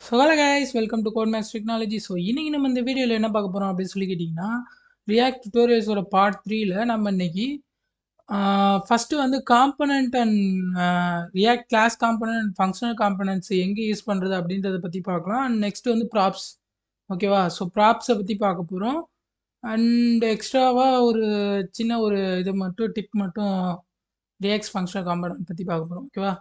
So hello guys welcome to Code Max Technology. So இன்னைக்கு நம்ம இந்த வீடியோவில் என்ன பார்க்க போகிறோம் அப்படின்னு சொல்லி கேட்டிங்கன்னா, ரியாக்ட் டுட்டோரியல்ஸோட பார்ட் 3ல நம்ம இன்னைக்கு ஃபஸ்ட்டு வந்து component and React class component and functional components எங்கே யூஸ் பண்ணுறது அப்படின்றத பற்றி பார்க்கலாம். அண்ட் நெக்ஸ்ட் வந்து ப்ராப்ஸ். ஓகேவா? ஸோ ப்ராப்ஸை பற்றி பார்க்க போகிறோம். அண்ட் எக்ஸ்ட்ராவாக ஒரு சின்ன ஒரு இது மட்டும் டிப் மட்டும் ரியாக்ட் ஃபங்க்ஷனல் காம்பனண்ட் பற்றி பார்க்க போகிறோம். ஓகேவா?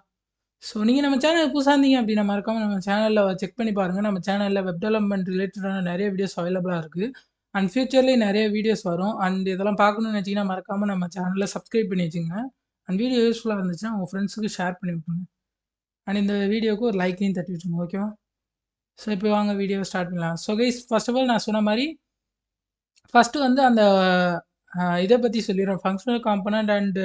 ஸோ நீங்கள் நம்ம சேனல் புதுசாக இருந்தீங்க அப்படின்னா மறக்காமல் நம்ம சேனலில் செக் பண்ணி பாருங்கள். நம்ம சேனலில் வெப் டெவலப்மெண்ட் ரிலேட்டடான நிறைய வீடியோஸ் அவைலபிளாக இருக்குது. அண்ட் ஃபியூச்சர்லேயும் நிறைய வீடியோஸ் வரும். அண்ட் இதெல்லாம் பார்க்கணும்னு வச்சிங்கன்னா மறக்காமல் நம்ம சேனலில் சப்ஸ்கிரைப் பண்ணி வச்சுங்க. அண்ட் வீடியோ யூஸ்ஃபுல்லாக இருந்துச்சுன்னா உங்கள் ஃப்ரெண்ட்ஸுக்கு ஷேர் பண்ணி விட்டுருங்க. அண்ட் இந்த வீடியோவுக்கு ஒரு லைக்கையும் தட்டி விட்டுருங்க. ஓகேவா? ஸோ இப்போ வாங்க வீடியோ ஸ்டார்ட் பண்ணலாம். So guys first of all நான் சொன்ன மாதிரி ஃபஸ்ட்டு வந்து அந்த இதை பற்றி சொல்லிடுறேன். ஃபங்க்ஷனல் காம்பனண்ட் அண்டு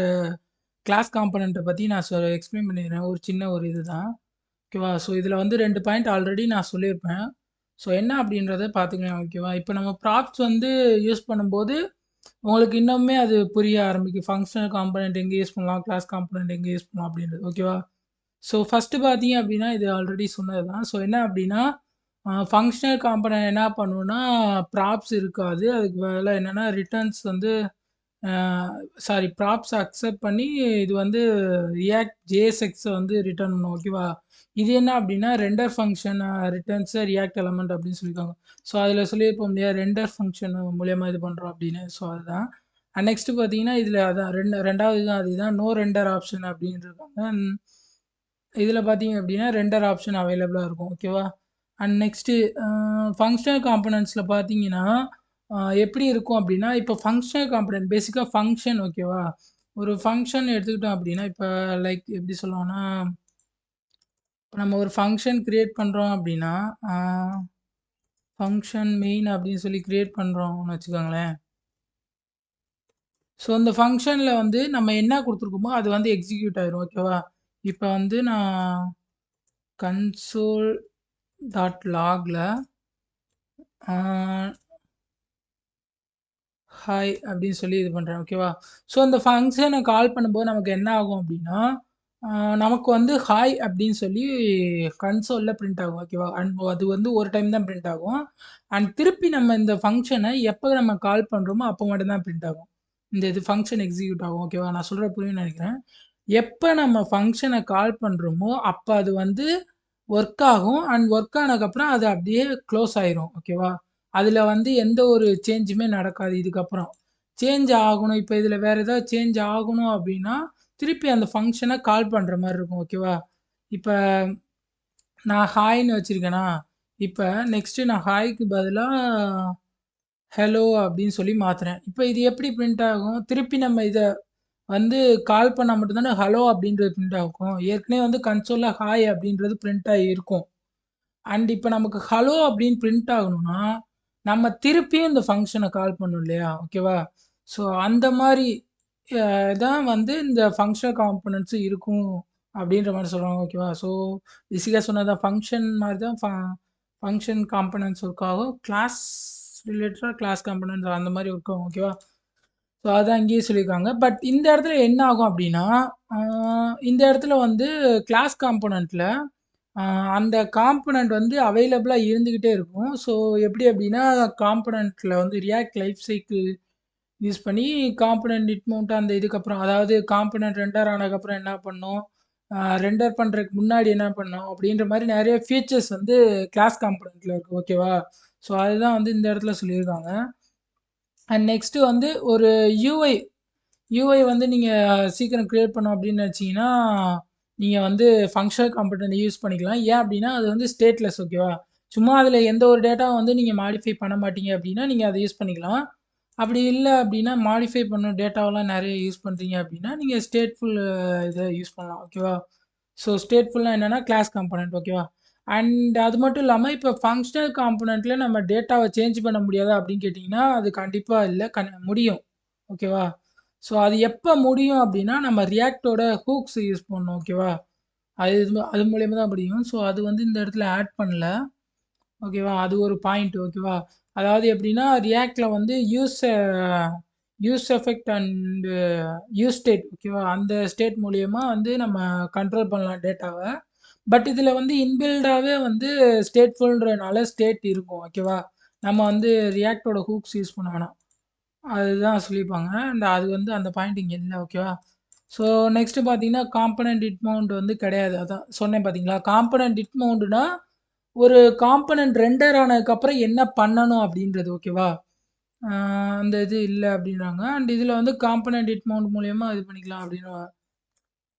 கிளாஸ் காம்பனண்ட்டை பற்றி நான் எக்ஸ்பிளைன் பண்ணிடுறேன். ஒரு சின்ன ஒரு இது தான். ஓகேவா? ஸோ இதில் வந்து 2 பாயிண்ட் ஆல்ரெடி நான் சொல்லியிருப்பேன். ஸோ என்ன அப்படின்றத பார்த்துக்கலாம். ஓகேவா? இப்போ நம்ம ப்ராப்ஸ் வந்து யூஸ் பண்ணும்போது உங்களுக்கு இன்னுமே அது புரிய ஆரம்பிக்கும். ஃபங்க்ஷனல் காம்பனண்ட் எங்கே யூஸ் பண்ணலாம், கிளாஸ் காம்பனண்ட் எங்கே யூஸ் பண்ணலாம் அப்படின்றது. ஓகேவா? ஸோ ஃபஸ்ட்டு பார்த்தீங்க அப்படின்னா இது ஆல்ரெடி சொன்னது தான். ஸோ என்ன அப்படின்னா ஃபங்க்ஷனல் காம்பனண்ட் என்ன பண்ணுன்னா ப்ராப்ஸ் இருக்காது. அதுக்கு பதிலாக என்னென்னா ரிட்டர்ன்ஸ் வந்து சாரி ப்ராப்ஸ் அக்செப்ட் பண்ணி இது வந்து ரியாக்ட் ஜேஎஸ்எக்ஸை வந்து ரிட்டர்ன் பண்ணும். ஓகேவா? இது என்ன அப்படின்னா render function returns react element அப்படின்னு சொல்லியிருக்காங்க. ஸோ அதில் சொல்லியிருப்போம் இல்லையா ரெண்டர் ஃபங்க்ஷன் மூலியமாக இது பண்ணுறோம் அப்படின்னு. ஸோ அதுதான் நெக்ஸ்ட் பார்த்தீங்கன்னா இதில் அதான் ரெண்டாவது தான் அதுதான் நோ ரெண்டர் ஆப்ஷன் அப்படின்னு இருக்காங்க. இதில் பார்த்தீங்க அப்படின்னா ரெண்டர் ஆப்ஷன் அவைலபிளாக இருக்கும். ஓகேவா? அண்ட் நெக்ஸ்ட்டு ஃபங்க்ஷனல் காம்பனண்ட்ஸில் பார்த்தீங்கன்னா எப்படி இருக்கும் அப்படின்னா இப்போ ஃபங்க்ஷனல் காம்பனண்ட் பேசிக்காக ஃபங்க்ஷன். ஓகேவா? ஒரு ஃபங்க்ஷன் எடுத்துக்கிட்டோம் அப்படின்னா இப்போ லைக் எப்படி சொல்லுவோம்னா இப்போ நம்ம ஒரு ஃபங்க்ஷன் க்ரியேட் பண்ணுறோம் அப்படின்னா ஃபங்க்ஷன் மெயின் அப்படின்னு சொல்லி க்ரியேட் பண்ணுறோம்னு வச்சுக்கோங்களேன். ஸோ அந்த ஃபங்க்ஷனில் வந்து நம்ம என்ன கொடுத்துருக்கோமோ அது வந்து எக்ஸிக்யூட் ஆயிரும். ஓகேவா? இப்போ வந்து நான் கன்சோல் டாட் லாகில் ஹாய் அப்படின்னு சொல்லி இது பண்ணுறேன். ஓகேவா? ஸோ அந்த ஃபங்க்ஷனை கால் பண்ணும்போது நமக்கு என்ன ஆகும் அப்படின்னா நமக்கு வந்து ஹாய் அப்படின்னு சொல்லி கன்சோலில் பிரிண்ட் ஆகும். ஓகேவா? அண்ட் அது வந்து ஒரு டைம் தான் பிரிண்ட் ஆகும். அண்ட் திருப்பி நம்ம இந்த ஃபங்க்ஷனை எப்போ நம்ம கால் பண்ணுறோமோ அப்போ மட்டும்தான் பிரிண்ட் ஆகும். இந்த இது ஃபங்க்ஷன் எக்ஸிக்யூட் ஆகும். ஓகேவா? நான் சொல்கிற புரியும்னு நினைக்கிறேன். எப்போ நம்ம ஃபங்க்ஷனை கால் பண்ணுறோமோ அப்போ அது வந்து ஒர்க் ஆகும். அண்ட் ஒர்க் ஆனதுக்கப்புறம் அது அப்படியே க்ளோஸ் ஆயிரும். ஓகேவா? அதில் வந்து எந்த ஒரு சேஞ்சுமே நடக்காது. இதுக்கப்புறம் சேஞ்ச் ஆகணும். இப்போ இதில் வேறு ஏதாவது சேஞ்ச் ஆகணும் அப்படின்னா திருப்பி அந்த ஃபங்க்ஷனை கால் பண்ணுற மாதிரி இருக்கும். ஓகேவா? இப்போ நான் ஹாய்ன்னு வச்சுருக்கேனா இப்போ நெக்ஸ்ட்டு நான் ஹாய்க்கு பதிலாக ஹலோ அப்படின்னு சொல்லி மாற்றுறேன். இப்போ இது எப்படி பிரிண்ட் ஆகும்? திருப்பி நம்ம இதை வந்து கால் பண்ணால் மட்டும்தானே ஹலோ அப்படின்றது பிரிண்ட் ஆகும். ஏற்கனவே வந்து கன்சோலில் ஹாய் அப்படின்றது பிரிண்ட் ஆகி இருக்கும். அண்ட் இப்போ நமக்கு ஹலோ அப்படின்னு பிரிண்ட் ஆகணும்னா நம்ம திருப்பியும் இந்த ஃபங்க்ஷனை கால் பண்ணணும் இல்லையா? ஓகேவா? ஸோ அந்த மாதிரி தான் வந்து இந்த ஃபங்க்ஷனல் காம்பனண்ட்ஸும் இருக்கும் அப்படின்ற மாதிரி சொல்கிறாங்க. ஓகேவா? ஸோ பேசிக்காக சொன்னதான் ஃபங்க்ஷன் மாதிரி தான் ஃபங்க்ஷன் காம்பனண்ட்ஸ் ஒர்க் ஆகும். கிளாஸ் ரிலேட்டடாக கிளாஸ் காம்பனண்ட்ஸ் அந்த மாதிரி ஒர்க் ஆகும். ஓகேவா? ஸோ அதான் இங்கேயே சொல்லியிருக்காங்க. பட் இந்த இடத்துல என்ன ஆகும் அப்படின்னா இந்த இடத்துல வந்து கிளாஸ் காம்பனண்ட்டில் அந்த காம்பனண்ட் வந்து அவைலபிளாக இருந்துக்கிட்டே இருக்கும். ஸோ எப்படி அப்படின்னா காம்பனண்ட்டில் வந்து ரியாக்ட் லைஃப் சைக்கிள் யூஸ் பண்ணி காம்பனண்ட் இட் மவுண்ட் அந்த இதுக்கப்புறம் அதாவது காம்பனண்ட் ரெண்டர் ஆனதுக்கப்புறம் என்ன பண்ணோம், ரெண்டர் பண்ணுறதுக்கு முன்னாடி என்ன பண்ணோம் அப்படின்ற மாதிரி நிறைய ஃபீச்சர்ஸ் வந்து கிளாஸ் காம்பனண்ட்டில் இருக்குது. ஓகேவா? ஸோ அதுதான் வந்து இந்த இடத்துல சொல்லியிருக்காங்க. அண்ட் நெக்ஸ்ட்டு வந்து ஒரு யூஐ வந்து நீங்கள் சீக்கிரம் க்ரியேட் பண்ணோம் அப்படின்னு நினச்சிங்கன்னா நீங்கள் வந்து ஃபங்க்ஷனல் காம்பனண்ட் யூஸ் பண்ணிக்கலாம். ஏன் அப்படின்னா அது வந்து ஸ்டேட்லெஸ். ஓகேவா? சும்மா அதில் எந்த ஒரு டேட்டாவும் வந்து நீங்கள் மாடிஃபை பண்ண மாட்டீங்க அப்படின்னா நீங்கள் அதை யூஸ் பண்ணிக்கலாம். அப்படி இல்லை அப்படின்னா மாடிஃபை பண்ண டேட்டாவெல்லாம் நிறைய யூஸ் பண்ணுறீங்க அப்படின்னா நீங்கள் ஸ்டேட்ஃபுல் இதை யூஸ் பண்ணலாம். ஓகேவா? ஸோ ஸ்டேட்ஃபுல்லாக என்னென்னா கிளாஸ் காம்பனண்ட். ஓகேவா? அண்ட் அது மட்டும் இல்லாமல் இப்போ ஃபங்க்ஷனல் காம்பனண்ட்டில் நம்ம டேட்டாவை சேஞ்ச் பண்ண முடியாதா அப்படின்னு கேட்டிங்கன்னா அது கண்டிப்பாக இல்லை. முடியும். ஓகேவா? ஸோ அது எப்போ முடியும் அப்படின்னா நம்ம ரியாக்டோட ஹூக்ஸ் யூஸ் பண்ணணும். ஓகேவா? அது மூலயமா தான் முடியும். ஸோ அது வந்து இந்த இடத்துல ஆட் பண்ணல. ஓகேவா? அது ஒரு பாயிண்ட். ஓகேவா? அதாவது எப்படின்னா ரியாக்டில் வந்து use effect and use state. ஓகேவா? அந்த ஸ்டேட் மூலியமாக வந்து நம்ம கண்ட்ரோல் பண்ணலாம் டேட்டாவை. பட் இதில வந்து இன்பில்டாவே வந்து ஸ்டேட்ஃபுல்ன்றனால ஸ்டேட் இருக்கும். ஓகேவா? நம்ம வந்து ரியாக்ட்டோட ஹூக்ஸ் யூஸ் பண்ண வேணாம். அதுதான் சொல்லியிருப்பாங்க. அது வந்து அந்த பாயிண்ட் இங்க இல்ல. ஓகேவா? ஸோ நெக்ஸ்ட் பார்த்தீங்கன்னா, காம்போனன்ட் டிட் மவுண்ட் வந்து கிடையாது. அதான் சொன்னேன் பார்த்தீங்களா? காம்போனன்ட் டிட் மவுண்ட்னா, ஒரு காம்போனன்ட் ரெண்டர் ஆனதுக்கப்புறம் என்ன பண்ணணும் அப்படின்றது. ஓகேவா? ஆ அந்த இது இல்ல அப்படின்றாங்க. அண்ட் இதில வந்து காம்போனன்ட் டிட் மவுண்ட் மூலியமா இது பண்ணிக்கலாம் அப்படின்னு.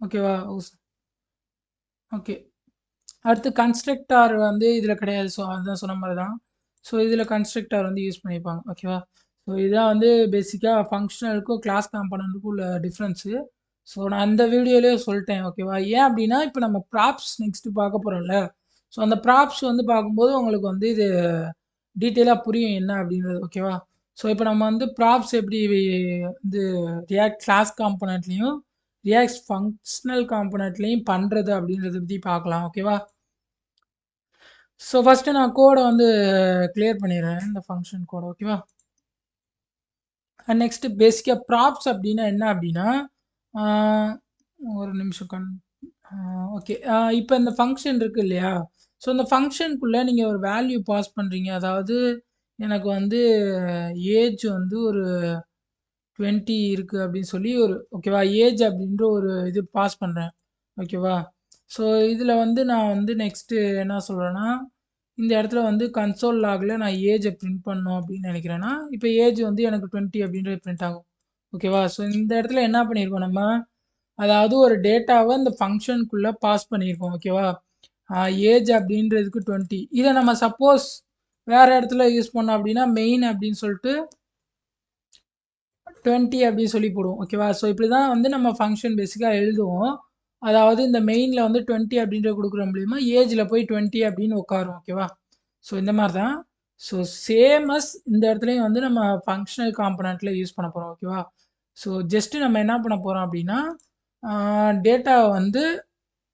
ஓகேவா? ஓகே. அடுத்து கன்ஸ்ட்ரக்டார் வந்து இதில கிடையாது. ஸோ அதுதான் சொன்ன மாரி தான். ஸோ இதில கன்ஸ்ட்ரக்டார் வந்து யூஸ் பண்ணியிருப்பாங்க. ஓகேவா? ஸோ இதான் வந்து பேசிக்கா ஃபங்ஷனலுக்கும், கிளாஸ் காம்போனன்ட்க்கும் உள்ள டிஃபரன்ஸு. ஸோ நான் அந்த வீடியோலயே சொல்ட்டேன். ஓகேவா? ஏன் அப்டின்னா, இப்ப நம்ம ப்ராப்ஸ் நெக்ஸ்ட் பார்க்க போறோம்ல. ஸோ அந்த ப்ராப்ஸ் வந்து பார்க்கும்போது உங்களுக்கு வந்து இது டீட்டெயிலா புரியும் என்ன அப்டின்றது. ஓகேவா? ஸோ இப்ப நம்ம வந்து ப்ராப்ஸ் எப்படி வந்து ரியாக்ட் கிளாஸ் காம்போனன்ட்லயும், ரியாக்ட் ஃபங்ஷனல் காம்போனன்ட்லயும் பண்றது அப்டின்றத பத்தி பார்க்கலாம். ஓகேவா? ஸோ ஃபர்ஸ்ட்டு நான் கோட வந்து கிளியர் பண்ணிடுறேன். இந்த ஃபங்ஷன் கோட. ஓகேவா? அண்ட் நெக்ஸ்ட் பேசிக்கா ப்ராப்ஸ் அப்டின்னா என்ன அப்டின்னா, ஆ ஒரு நிமிஷம் ஓகே. இப்ப இந்த ஃபங்ஷன் இருக்கு இல்லையா? ஸோ இந்த ஃபங்ஷனுக்குள்ள நீங்க ஒரு வேல்யூ பாஸ் பண்றீங்க. அதாவது எனக்கு வந்து ஏஜ் வந்து ஒரு 20 இருக்கு அப்படின்னு சொல்லி ஒரு ஓகேவா? ஏஜ் அப்படின்ற ஒரு இது பாஸ் பண்றேன். ஓகேவா? ஸோ இதில வந்து நான் வந்து நெக்ஸ்ட்டு என்ன சொல்றேன்னா, இந்த இடத்துல வந்து கன்சோல் லாக்ல நான் ஏஜ பிரிண்ட் பண்ணணும் அப்படின்னு நினைக்கிறேன்னா, இப்ப ஏஜ் வந்து எனக்கு 20 அப்படின்றது பிரிண்ட் ஆகும். ஓகேவா? ஸோ இந்த இடத்துல என்ன பண்ணியிருக்கோம் நம்ம, அதாவது ஒரு டேட்டாவ இந்த ஃபங்ஷனுக்குள்ள பாஸ் பண்ணியிருக்கோம். ஓகேவா? ஏஜ் அப்படின்றதுக்கு 20. இத நம்ம சப்போஸ் வேற இடத்துல யூஸ் பண்ணோம் அப்படின்னா, மெயின் அப்படின்னு சொல்லிட்டு 20 அப்படின்னு சொல்லி போடுவோம். ஓகேவா? ஸோ இப்படி தான் வந்து நம்ம ஃபங்ஷன் பேசிக்கா எழுதுவோம். அதாவது இந்த மெயின்ல வந்து 20 அப்படின்ற குடுக்குற மூலியமா ஏஜ்ல போய் 20 அப்படின்னு உட்காரும். ஓகேவா? ஸோ இந்த மாரி தான். ஸோ சேம் அஸ் இந்த இடத்துலயும் வந்து நம்ம ஃபங்ஷனல் காம்போனன்ட்ல யூஸ் பண்ண போறோம். ஓகேவா? ஸோ ஜஸ்ட் நம்ம என்ன பண்ண போறோம் அப்படின்னா, டேட்டாவ வந்து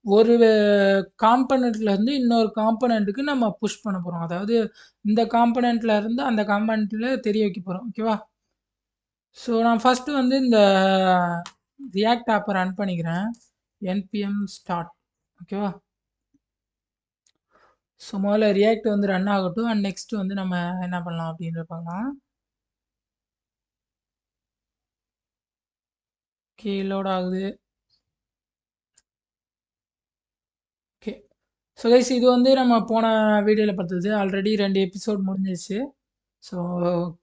ஒரு காம்போனன்ட்ல இருந்து இன்னொரு காம்போனன்ட்க்கு நம்ம புஷ் பண்ண போறோம். அதாவது இந்த காம்போனன்ட்ல இருந்து அந்த காம்போனன்ட்ல தெரிய வைக்க போறோம். ஓகேவா? ஸோ நான் ஃபர்ஸ்ட் வந்து இந்த ரியாக்ட் ஆப்ப ரன் பண்ணிக்கிறேன். npm start. ஓகேவா? ஸோ முதல்ல ரியாக்ட் வந்து ரன் ஆகட்டும். அண்ட் நெக்ஸ்ட் வந்து நம்ம என்ன பண்ணலாம் அப்படின்றத பார்க்கலாம். ஓகே லோட் ஆகுது. ஓகே. ஸோ கைஸ் இது வந்து நம்ம போன வீடியோல பார்த்தது. ஆல்ரெடி 2 எபிசோட் முடிஞ்சிருச்சு. ஸோ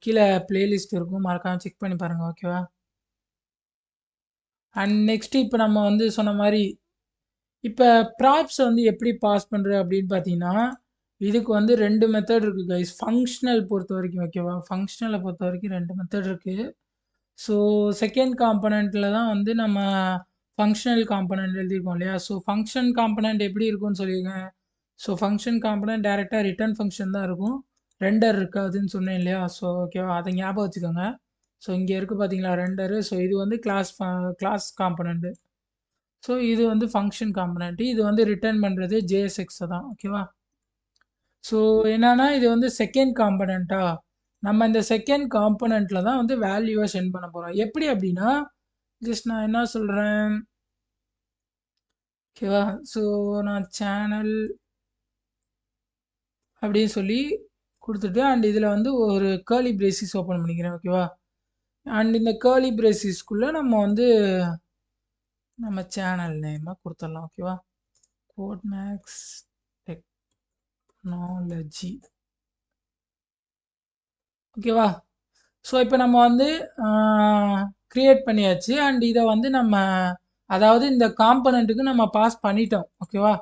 கீழ பிளேலிஸ்ட் இருக்கும். மறக்காம செக் பண்ணி பாருங்க. ஓகேவா? அண்ட் நெக்ஸ்ட் இப்ப நம்ம வந்து சொன்ன மாரி, இப்ப ப்ராப்ஸ் வந்து எப்படி பாஸ் பண்றது அப்படின்னு பார்த்தீங்கன்னா, இதுக்கு வந்து 2 மெத்தட் இருக்கு கைஸ். ஃபங்ஷனல் பொறுத்தவரைக்கும் ஓகேவா? ஃபங்ஷனல பொறுத்தவரைக்கும் 2 மெத்தட் இருக்கு. ஸோ செகண்ட் காம்போனன்ட்ல தான் வந்து நம்ம ஃபங்ஷனல் காம்போனன்ட் எழுதியிருக்கோம் இல்லையா? ஸோ ஃபங்ஷன் காம்போனன்ட் எப்படி இருக்கும்னு சொல்லியிருக்கேன். ஸோ ஃபங்ஷன் காம்போனன்ட் டைரக்ட்டா ரிட்டர்ன் ஃபங்ஷன் தான் இருக்கும். ரெண்டர் இருக்காதுன்னு சொன்னேன் இல்லையா? ஸோ ஓகேவா? அத ஞாபகம் வச்சுக்கோங்க. ஸோ இங்க இருக்கு பார்த்தீங்களா ரெண்டரு. ஸோ இது வந்து கிளாஸ் காம்போனன்ட். ஸோ இது வந்து ஃபங்ஷன் காம்போனன்ட். இது வந்து ரிட்டர்ன் பண்றது JSX தான். ஓகேவா? ஸோ என்னன்னா இது வந்து செகண்ட் காம்போனன்ட்டா, நம்ம இந்த செகண்ட் காம்போனன்ட்ல தான் வந்து வேல்யூவ சென்ட் பண்ண போறோம். எப்படி அப்படின்னா, ஜஸ்ட் நான் என்ன சொல்றேன், ஓகேவா? ஸோ நான் சேனல் அப்படின்னு சொல்லி குடுத்துட்டு, அண்ட் இதில வந்து ஒரு கர்லி பிரேசிஸ் ஓப்பன் பண்ணிக்கிறேன். ஓகேவா? அண்ட் இந்த கர்லி பிரேசிஸ்க்குள்ள நம்ம வந்து நம்ம சேனல் நேம குடுத்துடலாம். ஓகேவா? கோட்மேக்ஸ் டெக்னாலஜி. ஓகேவா? ஸோ இப்போ நம்ம வந்து கிரியேட் பண்ணியாச்சு. அண்ட் இத வந்து நம்ம அதாவது இந்த காம்போனன்ட்க்கு நம்ம பாஸ் பண்ணிட்டோம். ஓகேவா?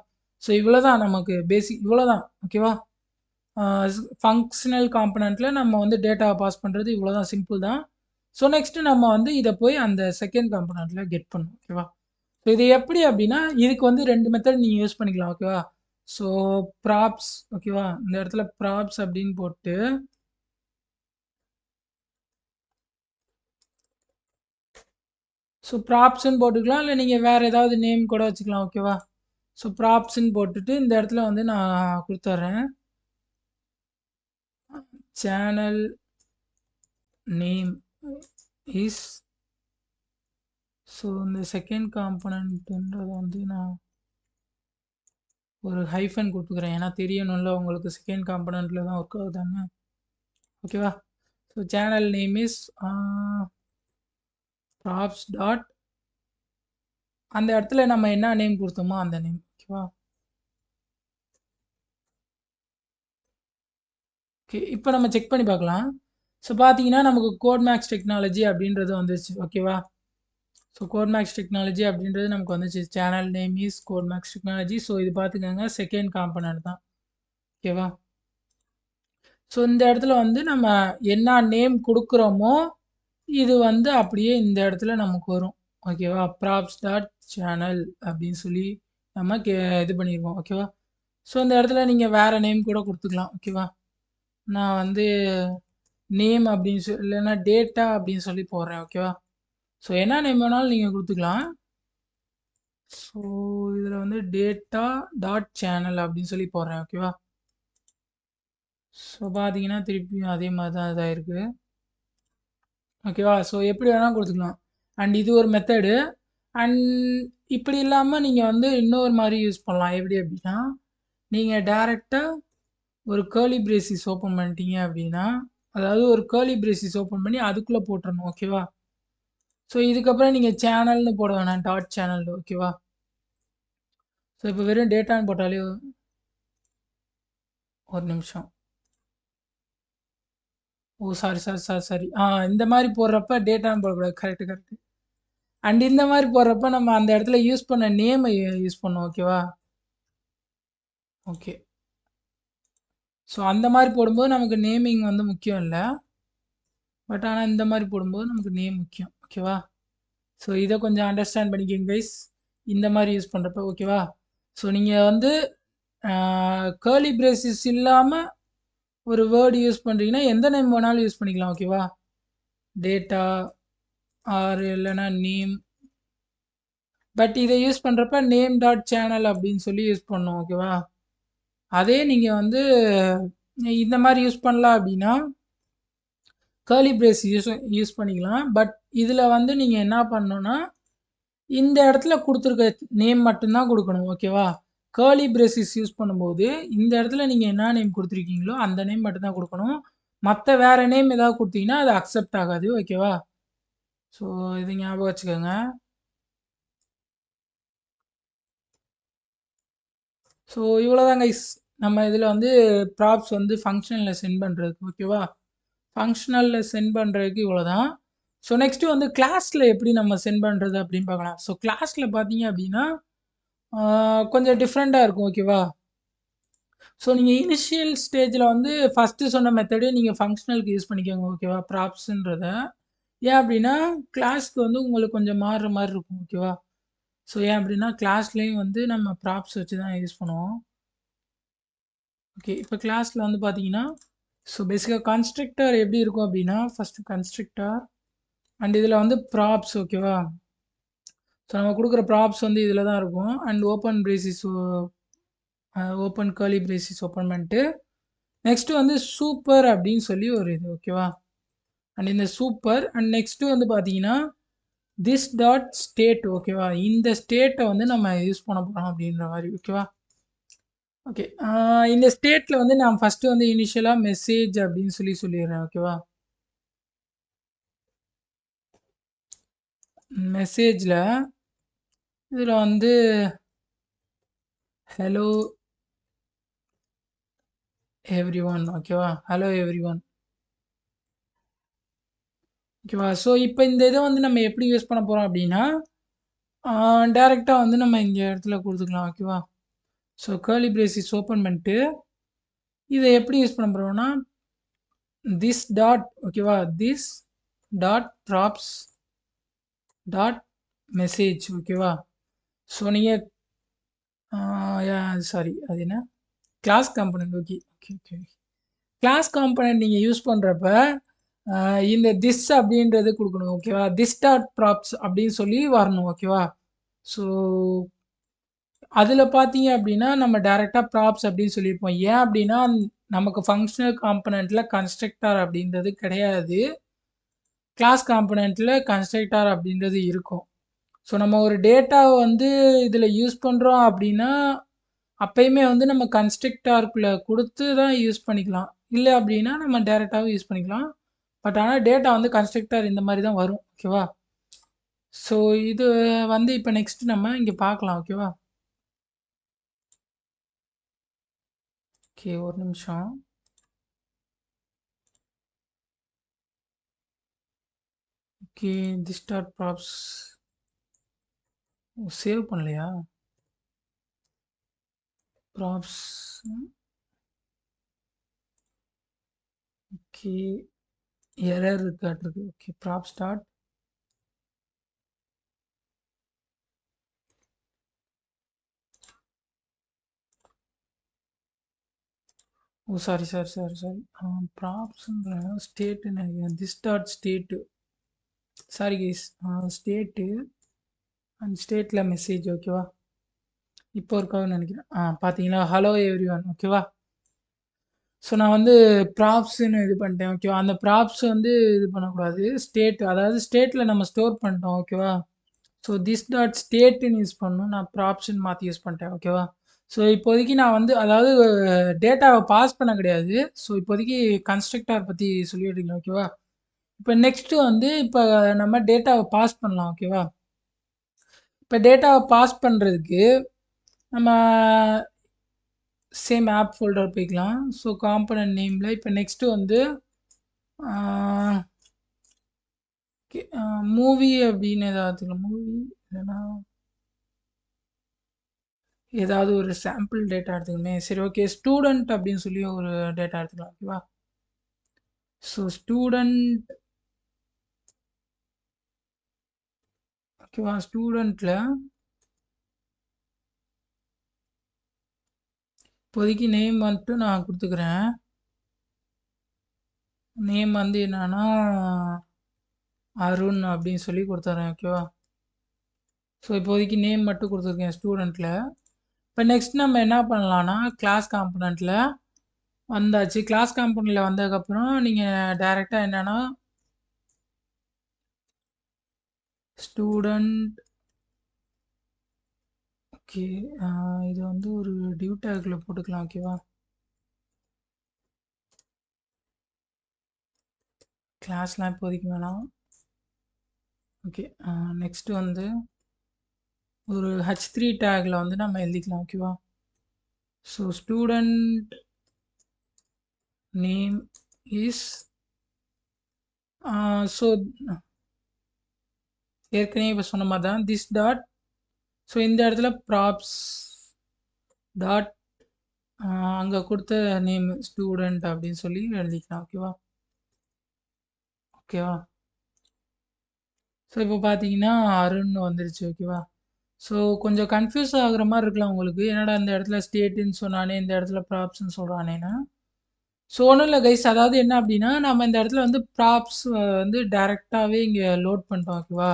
ஸோ இவ்வளோதான் நமக்கு பேசிக் இவ்வளோதான். ஓகேவா? ஆ ஃபங்ஷனல் காம்போனன்ட்ல நம்ம வந்து டேட்டாவ பாஸ் பண்றது இவ்வளோதான் சிம்பிள் தான். ஸோ நெக்ஸ்ட் நம்ம வந்து இத போய் அந்த செகண்ட் காம்போனன்ட்ல கெட் பண்ணணும். ஓகேவா? ஸோ இது எப்படி அப்படின்னா, இதுக்கு வந்து 2 மெத்தட் நீங்க யூஸ் பண்ணிக்கலாம். ஓகேவா? ஸோ ப்ராப்ஸ் ஓகேவா? இந்த இடத்துல ப்ராப்ஸ் அப்படின்னு போட்டு ஸோ ப்ராப்ஸ்ன்னு போட்டுக்கலாம். இல்ல நீங்க வேற ஏதாவது நேம் கூட வச்சுக்கலாம். ஓகேவா? ஸோ ப்ராப்ஸ்ன்னு போட்டுட்டு இந்த இடத்துல வந்து நான் குடுத்துர்றேன். சேனல் நேம் இஸ் ஸோ இந்த செகண்ட் காம்போனன்ட்ன்றத வந்து நான் ஒரு ஹைஃபன் கொடுத்துக்கிறேன், ஏன்னா தெரியணும்ல உங்களுக்கு செகண்ட் காம்பனண்ட்டில் தான் ஒர்க் ஆகுதாங்க. ஓகேவா? So channel name is props dot, அந்த இடத்துல நம்ம என்ன நேம் கொடுத்தோமோ அந்த நேம். ஓகேவா? ஓகே, இப்போ நம்ம செக் பண்ணி பார்க்கலாம். ஸோ பார்த்தீங்கன்னா நமக்கு கோட் மேக்ஸ் டெக்னாலஜி அப்படின்றது வந்துச்சு. ஓகேவா? ஸோ கோட் மேக்ஸ் டெக்னாலஜி அப்படின்றது நமக்கு வந்துச்சு. Channel name is Code Max Technology. So இது பார்த்துக்கோங்க, செகண்ட் காம்பனண்ட் தான். ஓகேவா? ஸோ இந்த இடத்துல வந்து நம்ம என்ன நேம் கொடுக்குறோமோ இது வந்து அப்படியே இந்த இடத்துல நமக்கு வரும். ஓகேவா? ப்ராப்ஸ் டாட் சேனல் அப்படின்னு சொல்லி நம்ம இது பண்ணிடுவோம். ஓகேவா? ஸோ இந்த இடத்துல நீங்கள் வேறு நேம் கூட கொடுத்துக்கலாம். ஓகேவா? நான் வந்து நேம் அப்படின்னு சொல்லி இல்லைன்னா டேட்டா அப்படின்னு சொல்லி போடுறேன். ஓகேவா? ஸோ என்ன நேம் வேணாலும் நீங்கள் கொடுத்துக்கலாம். ஸோ இதில் வந்து டேட்டா டாட் சேனல் அப்படின்னு சொல்லி போடுறேன். ஓகேவா? ஸோ பார்த்தீங்கன்னா திருப்பியும் அதே மாதிரி தான் இதாக இருக்குது. ஓகேவா? ஸோ எப்படி வேணால் கொடுத்துக்கலாம். அண்ட் இது ஒரு மெத்தடு. அண்ட் இப்படி இல்லாமல் நீங்கள் வந்து இன்னொரு மாதிரி யூஸ் பண்ணலாம். எப்படி அப்படின்னா, நீங்கள் டைரெக்டாக ஒரு கேர்லி பிரேசிஸ் ஓப்பன் பண்ணிட்டீங்க அப்படின்னா, அதாவது ஒரு கேர்லி பிரேசிஸ் ஓப்பன் பண்ணி அதுக்குள்ளே போட்டுறணும். ஓகேவா? ஸோ இதுக்கப்புறம் நீங்கள் சேனல்னு போட வேணாம், டாட் சேனல். ஓகேவா? ஸோ இப்போ வெறும் டேட்டான்னு போட்டாலே ஒரு நிமிஷம். ஓ சாரி. இந்த மாதிரி போடுறப்ப டேட்டான்னு போடக்கூடாது. Correct correct. அண்ட் இந்த மாதிரி போடுறப்ப நம்ம அந்த இடத்துல யூஸ் பண்ண நேமை யூஸ் பண்ணோம். ஓகேவா? ஓகே. ஸோ அந்த மாதிரி போடும்போது நமக்கு நேமிங் வந்து முக்கியம் இல்லை. பட் ஆனால் இந்த மாதிரி போடும்போது நமக்கு நேம் முக்கியம். ஓகேவா? ஸோ இதை கொஞ்சம் அண்டர்ஸ்டாண்ட் பண்ணிக்கோங்க கைஸ், இந்த மாதிரி யூஸ் பண்ணுறப்ப. ஓகேவா? ஸோ நீங்கள் வந்து கேர்லி பிரேசிஸ் இல்லாமல் ஒரு வேர்டு யூஸ் பண்ணுறீங்கன்னா எந்த நேம் வேணாலும் யூஸ் பண்ணிக்கலாம். ஓகேவா? டேட்டா ஆர் இல்லைன்னா நேம். பட் இதை யூஸ் பண்ணுறப்ப நேம் டாட் சேனல் அப்படின்னு சொல்லி யூஸ் பண்ணணும். ஓகேவா? அதே நீங்கள் வந்து இந்த மாதிரி யூஸ் பண்ணலாம் அப்படின்னா கேர்லி பிரேஸ் யூஸ் பண்ணிக்கலாம். பட் இதில் வந்து நீங்கள் என்ன பண்ணணும்னா இந்த இடத்துல கொடுத்துருக்க நேம் மட்டும்தான் கொடுக்கணும். ஓகேவா? கேர்லி பிரேசிஸ் யூஸ் பண்ணும்போது இந்த இடத்துல நீங்கள் என்ன நேம் கொடுத்துருக்கீங்களோ அந்த நேம் மட்டும்தான் கொடுக்கணும். மற்ற வேறு நேம் ஏதாவது கொடுத்தீங்கன்னா அது அக்செப்ட் ஆகாது. ஓகேவா? ஸோ இது ஞாபகம் வச்சுக்கோங்க. ஸோ இவ்வளோதான் கைஸ், நம்ம இதில் வந்து ப்ராப்ஸ் வந்து ஃபங்க்ஷனில் சென்ட் பண்ணுறதுக்கு. ஓகேவா? ஃபங்க்ஷனலில் சென்ட் பண்ணுறதுக்கு இவ்வளோ தான். ஸோ நெக்ஸ்ட்டு வந்து கிளாஸில் எப்படி நம்ம சென்ட் பண்ணுறது அப்படின்னு பார்க்கலாம். ஸோ கிளாஸில் பார்த்தீங்க அப்படின்னா கொஞ்சம் டிஃப்ரெண்ட்டாக இருக்கும். ஓகேவா? ஸோ நீங்கள் இனிஷியல் ஸ்டேஜில் வந்து ஃபஸ்ட்டு சொன்ன மெத்தடே நீங்கள் ஃபங்க்ஷனலுக்கு யூஸ் பண்ணிக்கோங்க. ஓகேவா? ப்ராப்ஸுன்றத ஏன் அப்படின்னா கிளாஸ்க்கு வந்து உங்களுக்கு கொஞ்சம் மாறுற மாதிரி இருக்கும். ஓகேவா? ஸோ ஏன் அப்படின்னா கிளாஸ்லேயும் வந்து நம்ம ப்ராப்ஸ் வச்சு தான் யூஸ் பண்ணுவோம். ஓகே, இப்போ கிளாஸில் வந்து பார்த்தீங்கன்னா ஸோ பேசிக்காக கன்ஸ்ட்ரக்டர் எப்படி இருக்கும் அப்படின்னா ஃபஸ்ட்டு கன்ஸ்ட்ரக்டர் அண்ட் இதில் வந்து ப்ராப்ஸ். ஓகேவா? ஸோ நம்ம கொடுக்குற ப்ராப்ஸ் வந்து இதில் தான் இருக்கும். And open braces, open curly braces open பண்ணிட்டு நெக்ஸ்ட்டு வந்து சூப்பர் அப்படின்னு சொல்லி ஒரு இது. ஓகேவா? அண்ட் இந்த சூப்பர் அண்ட் நெக்ஸ்ட்டு வந்து பார்த்தீங்கன்னா திஸ் டாட் ஸ்டேட். ஓகேவா? இந்த ஸ்டேட்டை வந்து நம்ம யூஸ் பண்ண போகிறோம் அப்படின்ற மாதிரி. ஓகேவா? ஓகே, இந்த ஸ்டேட்டில் வந்து நான் ஃபஸ்ட்டு வந்து இனிஷியலாக மெசேஜ் அப்படின்னு சொல்லி சொல்லிடுறேன். ஓகேவா? மெசேஜில் இதில் வந்து ஹலோ எவ்ரி ஒன். ஓகேவா? Hello every one. ஓகேவா? ஸோ இப்போ இந்த இதை வந்து நம்ம எப்படி யூஸ் பண்ண போகிறோம் அப்படின்னா டேரெக்டாக வந்து நம்ம இந்த இடத்துல கொடுத்துக்கலாம். ஓகேவா? ஸோ கர்லி பிரேசிஸ் ஓப்பன் பண்ணிட்டு இதை எப்படி யூஸ் பண்ண போகிறோம்னா திஸ் டாட். ஓகேவா? This dot props dot message. ஓகேவா? ஸோ நீங்கள் சாரி அது என்ன class component. Okay okay okay class component நீங்கள் யூஸ் பண்ணுறப்ப இந்த திஸ் அப்படின்றது கொடுக்கணும். ஓகேவா? திஸ் டாட் ப்ராப்ஸ் அப்படின்னு சொல்லி வரணும். ஓகேவா? ஸோ அதில் பார்த்தீங்க அப்படின்னா நம்ம டேரெக்டாக ப்ராப்ஸ் அப்படின்னு சொல்லியிருப்போம். ஏன் அப்படின்னா நமக்கு ஃபங்க்ஷனல் காம்பனண்ட்டில் கன்ஸ்ட்ரக்டார் அப்படின்றது கிடையாது. கிளாஸ் காம்பனண்ட்டில் கன்ஸ்ட்ரக்டார் அப்படின்றது இருக்கும். ஸோ நம்ம ஒரு டேட்டாவை வந்து இதில் யூஸ் பண்ணுறோம் அப்படின்னா அப்பயுமே வந்து நம்ம கன்ஸ்ட்ரக்டாருக்குள்ள குடுத்து தான் யூஸ் பண்ணிக்கலாம். இல்ல அப்டின்னா நம்ம டைரக்ட்டாவே யூஸ் பண்ணிக்கலாம். பட் ஆனா டேட்டா வந்து கன்ஸ்ட்ரக்டர் இந்த மாரி தான் வரும். ஓகேவா? ஸோ இது வந்து இப்ப நெக்ஸ்ட் நம்ம இங்க பார்க்கலாம். ஓகேவா? ஓகே ஒரு நிமிஷம். Okay this dot props save பண்ணலையா? ப்ராப்ஸ் ஓகே எரர் காட்டுது. Okay props dot O sorry sorry sorry sorry. ப்ராப்ஸ்ங்கிற ஸ்டேட்ன்னு நினைக்கிறேன். This dot state sorry guys. State and ஸ்டேட்ல மெசேஜ் ஓகேவா? இப்போ இருக்காதுன்னு நினைக்கிறேன். பார்த்தீங்களா? ஹலோ எவ்ரிஒன் ஓகேவா? ஸோ நான் வந்து ப்ராப்ஸ்ன்னு இது பண்ணிட்டேன் ஓகேவா? அந்த ப்ராப்ஸ் வந்து இது பண்ணக்கூடாது. ஸ்டேட் அதாவது ஸ்டேட்ல நம்ம ஸ்டோர் பண்ணிட்டோம் ஓகேவா? ஸோ திஸ் டாட் ஸ்டேட்டுன்னு யூஸ் பண்ணணும். நான் ப்ராப்ஸ்ன்னு மாற்றி யூஸ் பண்ணிட்டேன் ஓகேவா? ஸோ இப்போதைக்கு நான் வந்து அதாவது டேட்டாவை பாஸ் பண்ண கிடையாது. ஸோ இப்போதைக்கு கன்ஸ்ட்ரக்டார் பற்றி சொல்லிட்டு இருக்கேன் ஓகேவா? இப்போ நெக்ஸ்ட் வந்து இப்போ நம்ம டேட்டாவை பாஸ் பண்ணலாம் ஓகேவா? இப்போ டேட்டாவை பாஸ் பண்ணுறதுக்கு நம்ம சேம் ஆப் ஃபோல்டர் போய்க்கலாம். ஸோ காம்பனன்ட் நேமில் இப்போ நெக்ஸ்ட்டு வந்து மூவி அப்படின்னு ஏதாவது மூவி இல்லைன்னா ஏதாவது ஒரு சாம்பிள் டேட்டா எடுத்துக்கணுமே. சரி ஓகே ஸ்டூடெண்ட் அப்படின்னு சொல்லி ஒரு டேட்டா எடுத்துக்கலாம் ஓகேவா? ஸோ ஸ்டூடெண்ட் ஓகேவா? ஸ்டூடெண்ட்டில் இப்போதைக்கு நேம் மட்டும் நான் கொடுத்துக்கிறேன். நேம் வந்து என்னன்னா அருண் அப்படின்னு சொல்லி கொடுத்துட்றேன் ஓகேவா? ஸோ இப்போதைக்கு நேம் மட்டும் கொடுத்துருக்கேன் ஸ்டூடெண்ட்டில். இப்போ நெக்ஸ்ட் நம்ம என்ன பண்ணலான்னா கிளாஸ் காம்பனண்ட்டில் வந்தாச்சு. கிளாஸ் காம்பனண்ட்டில் வந்ததுக்கப்புறம் நீங்கள் டைரெக்டாக என்னென்னா ஸ்டூடெண்ட் ஓகே இது வந்து ஒரு டிவ் டேக்ல போட்டுக்கலாம் ஓகேவா? கிளாஸ்லாம் இப்போதைக்கு வேணாம். ஓகே நெக்ஸ்ட் வந்து ஒரு h3 டேக்ல வந்து நம்ம எழுதிக்கலாம் ஓகேவா? So student name is so ஏற்கனவே இப்போ சொன்ன மாதிரி தான் திஸ் டாட் ஸோ இந்த இடத்துல ப்ராப்ஸ் டாட் அங்கே கொடுத்த நேம் ஸ்டூடெண்ட் அப்படின்னு சொல்லி எழுதிக்கலாம் ஓகேவா? ஓகேவா? ஸோ இப்போ பார்த்தீங்கன்னா அருண் வந்துருச்சு ஓகேவா? ஸோ கொஞ்சம் கன்ஃபியூஸ் ஆகுற மாதிரி இருக்கலாம் உங்களுக்கு. என்னடா இந்த இடத்துல ஸ்டேட்டுன்னு சொன்னானே இந்த இடத்துல ப்ராப்ஸ்ன்னு சொல்கிறானேன்னு. ஸோ ஒன்றும் இல்லை கைஸ். அதாவது என்ன அப்படின்னா நம்ம இந்த இடத்துல வந்து ப்ராப்ஸ் வந்து டைரெக்டாகவே இங்கே லோட் பண்ணிட்டோம் ஓகேவா?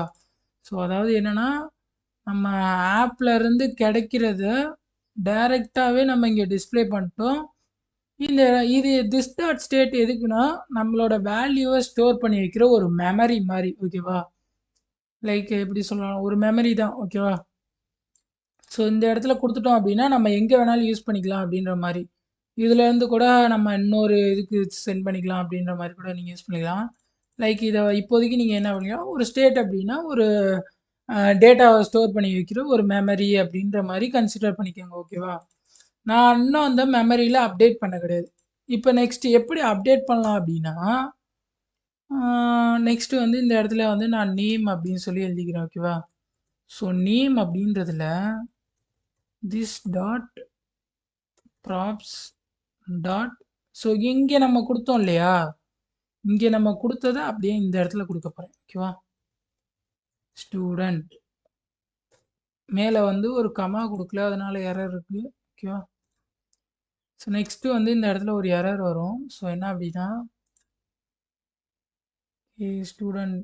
ஸோ அதாவது என்னென்னா நம்ம ஆப்ல இருந்து கிடைக்கிறத டைரெக்டாகவே நம்ம இங்கே டிஸ்ப்ளே பண்ணிட்டோம். இந்த இது திஸ் டாட் ஸ்டேட் எதுக்குன்னா நம்மளோட வேல்யூவை ஸ்டோர் பண்ணி வைக்கிற ஒரு மெமரி மாதிரி ஓகேவா? லைக் எப்படி சொல்லலாம் ஒரு மெமரி தான் ஓகேவா? ஸோ இந்த இடத்துல கொடுத்துட்டோம் அப்படின்னா நம்ம எங்கே வேணாலும் யூஸ் பண்ணிக்கலாம் அப்படின்ற மாதிரி. இதுலேருந்து கூட நம்ம இன்னொரு இதுக்கு சென்ட் பண்ணிக்கலாம் அப்படின்ற மாதிரி கூட நீங்கள் யூஸ் பண்ணிக்கலாம். லைக் இதை இப்போதைக்கு நீங்கள் என்ன பண்ணிக்கலாம் ஒரு ஸ்டேட் அப்படின்னா ஒரு டேட்டாவை ஸ்டோர் பண்ணி வைக்கிற ஒரு மெமரி அப்படின்ற மாதிரி கன்சிடர் பண்ணிக்கோங்க ஓகேவா? நான் இன்னும் அந்த மெமரியில் அப்டேட் பண்ண கிடையாது. இப்போ நெக்ஸ்ட் எப்படி அப்டேட் பண்ணலாம் அப்படின்னா நெக்ஸ்ட் வந்து இந்த இடத்துல வந்து நான் நேம் அப்படின்னு சொல்லி எழுதிக்கிறேன் ஓகேவா? ஸோ நேம் அப்படின்றதுல this dot props dot so இங்கே நம்ம கொடுத்தோம் இல்லையா? இங்கே நம்ம கொடுத்ததை அப்படியே இந்த இடத்துல கொடுக்க போகிறேன் ஓகேவா? ஸ்டூடெண்ட் மேலே வந்து ஒரு கமா கொடுக்கல அதனால எரர் இருக்குது ஓகேவா? ஸோ நெக்ஸ்ட்டு வந்து இந்த இடத்துல ஒரு எரர் வரும். ஸோ என்ன அப்படின்னா student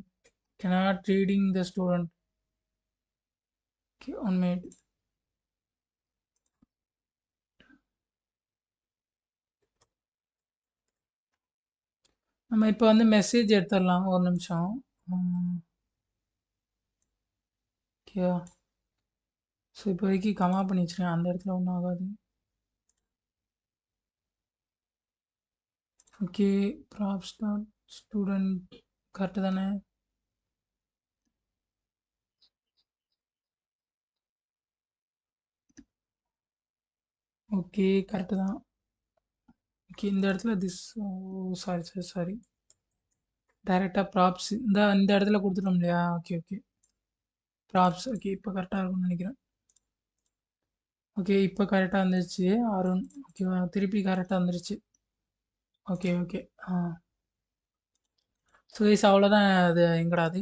cannot reading the student okay on made நம்ம இப்போ வந்து மெசேஜ் எடுத்துடலாம் ஒரு நிமிஷம். ஓகேவா? ஸோ இப்போதைக்கு கமா பண்ணி வச்சுருக்கேன் அந்த இடத்துல ஒன்றும் ஆகாது. Okay. Props dot student correct தானே? ஓகே. கரெக்ட்டு தான். ஓகே. இந்த இடத்துல சாரி, சாரி, சாரி. டைரக்ட்டா ப்ராப்ஸ் இந்த இடத்துல குடுத்துட்டோம் இல்லையா? Okay, okay. Props okay. இப்ப கரெக்ட்டா இருக்கும்னு நெனைக்கிறேன். ஓகே. இப்ப கரெக்ட்டா வந்துருச்சு. அருண் ஓகேவா? திருப்பி கரெக்ட்டா வந்துருச்சு. Okay, okay. ஆ. ஸோ கைஸ் அவ்வளோதான். அது எங்கடா அது?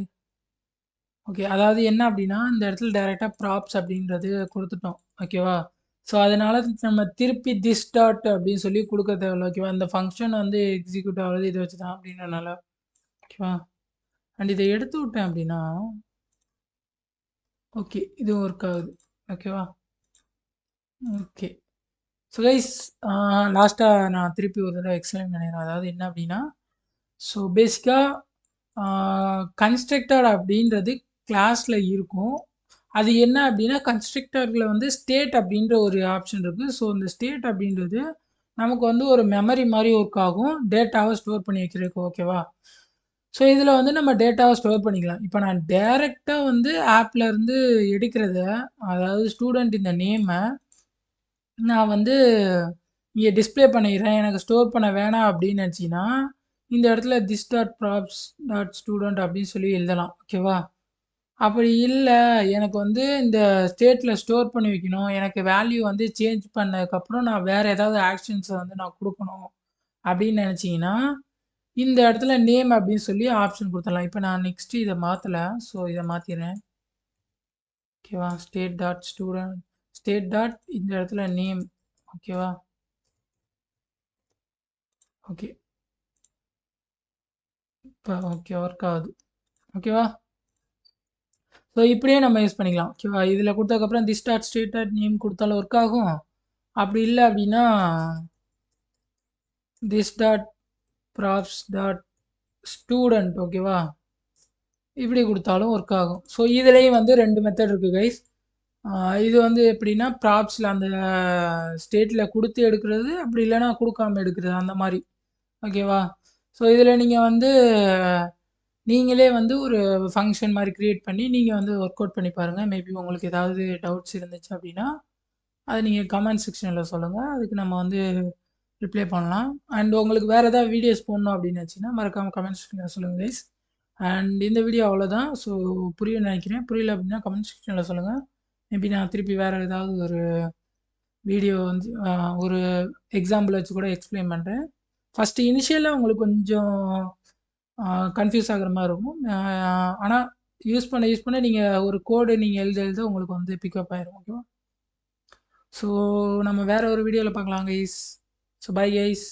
ஓகே. அதாவது என்ன அப்டின்னா, இந்த இடத்துல டைரக்ட்டா ப்ராப்ஸ் அப்டின்றது குடுத்துட்டோம். ஓகேவா? ஸோ அதனால நம்ம திருப்பி திஸ் டாட் அப்டின்னு சொல்லி குடுக்க தேவையில்ல. ஓகேவா? இந்த ஃபங்ஷன் வந்து எக்ஸிக்யூட் ஆகுறது இத வச்சு தான் அப்டின்றனால. ஓகேவா? அண்ட் இத எடுத்து விட்டேன் அப்டின்னா, ஓகே. இது ஒர்க் ஆகுது. ஓகேவா? ஓகே. ஸோ கைஸ் லாஸ்ட்டா நான் திருப்பி ஒரு தடவ எக்ஸ்பிளைன் பண்ணிடுறேன். அதாவது என்ன அப்டின்னா, ஸோ பேசிக்கா கன்ஸ்ட்ரக்டட் அப்படின்றது கிளாஸ்ல இருக்கும். அது என்ன அப்படின்னா கன்ஸ்ட்ரக்டர்ல வந்து ஸ்டேட் அப்படின்ற ஒரு ஆப்ஷன் இருக்கு. ஸோ இந்த ஸ்டேட் அப்படின்றது நமக்கு வந்து ஒரு மெமரி மாதிரி ஒர்க் ஆகும். டேட்டாவை ஸ்டோர் பண்ணி வைக்கிறதுக்கு ஓகேவா? ஸோ இதில் வந்து நம்ம டேட்டாவை ஸ்டோர் பண்ணிக்கலாம். இப்போ நான் டைரெக்டாக வந்து ஆப்ல இருந்து எடுக்கிறத, அதாவது ஸ்டூடெண்ட் இந்த நேமை நான் வந்து இங்கே டிஸ்ப்ளே பண்ணிடுறேன். எனக்கு ஸ்டோர் பண்ண வேணாம் அப்படின்னு நினச்சிங்கன்னா, இந்த இடத்துல this dot props dot student அப்படின்னு சொல்லி எழுதலாம். ஓகேவா? அப்படி இல்ல, எனக்கு வந்து இந்த ஸ்டேட்ல ஸ்டோர் பண்ணி வைக்கணும். எனக்கு வேல்யூ வந்து சேஞ்ச் பண்ணதுக்கப்புறம் நான் வேற ஏதாவது ஆக்ஷன்ஸ வந்து நான் குடுக்கணும் அப்படின்னு நெனச்சீங்கன்னா, இந்த இடத்துல நேம் அப்படின்னு சொல்லி ஆப்ஷன் குடுத்துடலாம். இப்ப நான் நெக்ஸ்ட் இத மாத்தல. ஸோ இத மாத்திர்றேன். ஓகேவா? State dot student state dot இந்த இடத்துல நேம். ஓகேவா? ஓகே. இப்ப ஓகே ஒர்க் ஆகுது. ஓகேவா? ஸோ இப்படியே நம்ம யூஸ் பண்ணிக்கலாம். ஓகேவா? இதில குடுத்ததுக்கப்புறம் this dot state dot name குடுத்தாலும் ஒர்க் ஆகும். அப்படி இல்ல அப்படின்னா, this dot props dot student ஓகேவா? இப்படி குடுத்தாலும் ஒர்க் ஆகும். ஸோ இதுலயும் வந்து 2 மெத்தட் இருக்கு கைஸ். இது வந்து எப்படின்னா, ப்ராப்ஸ்ல அந்த ஸ்டேட்ல குடுத்து எடுக்கிறது, அப்படி இல்லன்னா குடுக்காம எடுக்கிறது அந்த மாரி. ஓகேவா? ஸோ இதில நீங்க வந்து நீங்களே வந்து ஒரு ஃபங்ஷன் மாரி கிரியேட் பண்ணி, நீங்க வந்து ஒர்க் அவுட் பண்ணி பாருங்க. மேபி உங்களுக்கு ஏதாவது டவுட்ஸ் இருந்துச்சு அப்படின்னா, அத நீங்க கமெண்ட் செக்ஷன்ல சொல்லுங்க. அதுக்கு நம்ம வந்து ரிப்ளை பண்ணலாம். அண்ட் உங்களுக்கு வேற ஏதாவது வீடியோஸ் போடணும் அப்படின்னு நெனச்சீங்கன்னா, மறக்காம கமெண்ட் செக்ஷன்ல சொல்லுங்க கைஸ். அண்ட் இந்த வீடியோ அவ்வளோதான். ஸோ புரியும்னு நெனைக்கிறேன். புரியல அப்படின்னா கமெண்ட் செக்ஷன்ல சொல்லுங்க. மேபி நான் திருப்பி வேற ஏதாவது ஒரு வீடியோ வந்து ஒரு எக்ஸாம்பிள் வச்சு கூட எக்ஸ்பிளைன் பண்றேன். ஃபர்ஸ்ட் இனிஷியலா உங்களுக்கு கொஞ்சம் கன்ஃப்யூஸ் ஆகுற மாரி இருக்கும். ஆனா யூஸ் பண்ண நீங்க ஒரு கோடு நீங்க எழுத உங்களுக்கு வந்து பிக்கப் ஆயிரும். ஓகேவா? ஸோ நம்ம வேற ஒரு வீடியோல பார்க்கலாம் கைஸ். So bye guys.